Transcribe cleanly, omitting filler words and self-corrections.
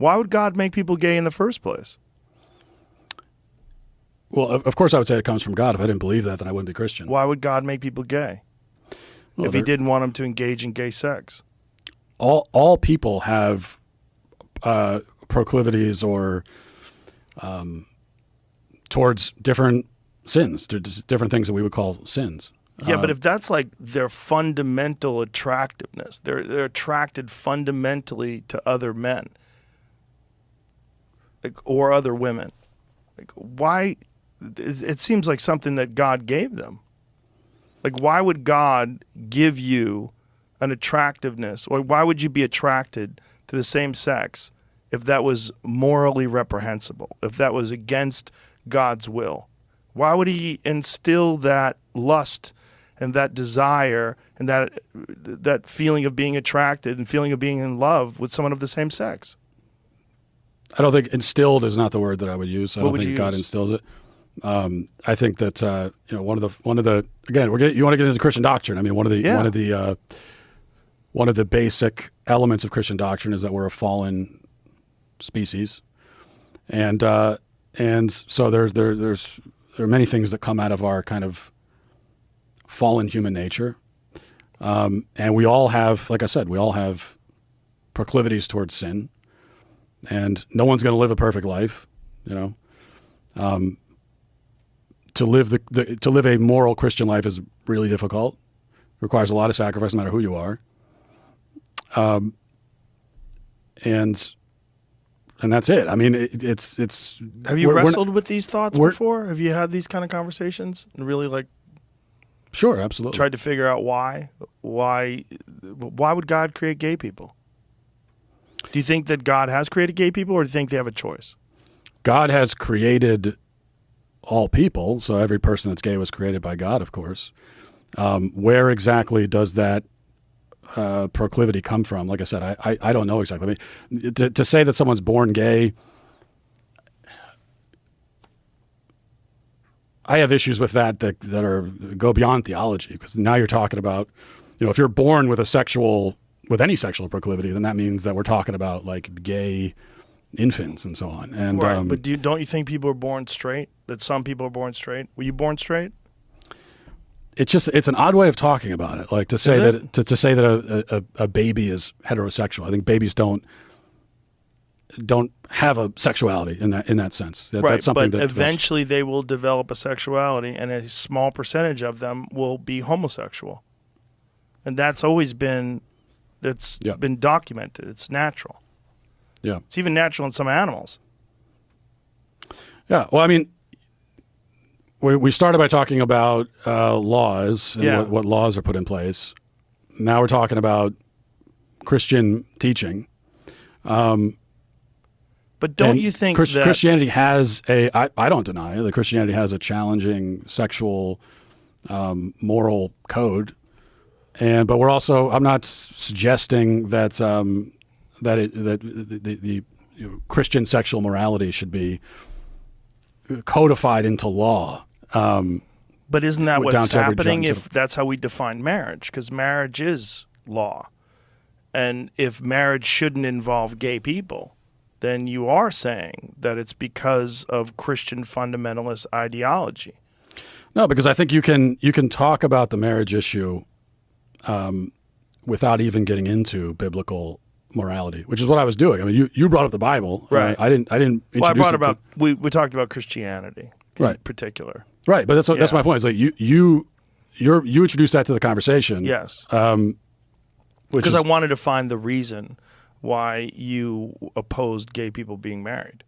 Why would God make people gay in the first place? Well, of course I would say it comes from God. If I didn't believe that, then I wouldn't be Christian. Why would God make people gay if he didn't want them to engage in gay sex? All people have proclivities or towards different sins, different things that we would call sins. Yeah, but if that's like their fundamental attractiveness, they're attracted fundamentally to other men, like, or other women. Like, why? It seems like something that God gave them. Like, why would God give you an attractiveness, or why would you be attracted to the same sex if that was morally reprehensible, if that was against God's will? Why would he instill that lust and that desire and that feeling of being attracted and feeling of being in love with someone of the same sex? I don't think instilled is not the word that I would use. I What don't would think you God use? instills it. I think that one of the again you want to get into Christian doctrine. I mean one of the basic elements of Christian doctrine is that we're a fallen species, and so there are many things that come out of our kind of fallen human nature, and we all have, like I said, we all have proclivities towards sin, and no one's going to live a perfect life, To live a moral Christian life is really difficult. It requires a lot of sacrifice, no matter who you are. And that's it. I mean, it's. Have you wrestled with these thoughts before? Have you had these kind of conversations and really like? Sure, absolutely. Tried to figure out why would God create gay people? Do you think that God has created gay people, or do you think they have a choice? God has created all people, so every person that's gay was created by God, of course. Where exactly does that proclivity come from? Like I said, I don't know exactly. I mean, to say that someone's born gay, I have issues with that go beyond theology, because now you're talking about, if you're born with any sexual proclivity, then that means that we're talking about like gay infants and so on. And right, but don't you think people are born straight? That some people are born straight? Were you born straight? It's an odd way of talking about it. Like to say that a baby is heterosexual. I think babies don't have a sexuality in that sense. That's something but eventually they will develop a sexuality, and a small percentage of them will be homosexual, and that's always been been documented. It's natural. Yeah, it's even natural in some animals. Yeah, well, I mean, we started by talking about laws and what laws are put in place. Now we're talking about Christian teaching. But don't you think that Christianity has I don't deny that Christianity has a challenging sexual moral code, but we're also, I'm not suggesting that the Christian sexual morality should be codified into law. But isn't that what's happening if that's how we define marriage? Because marriage is law. And if marriage shouldn't involve gay people, then you are saying that it's because of Christian fundamentalist ideology. No, because I think you can talk about the marriage issue without even getting into biblical morality, which is what I was doing. I mean, you brought up the Bible, right? I didn't. Well, I brought about we talked about Christianity, in particular, right? But that's my point. It's like you introduced that to the conversation, yes, because I wanted to find the reason why you opposed gay people being married.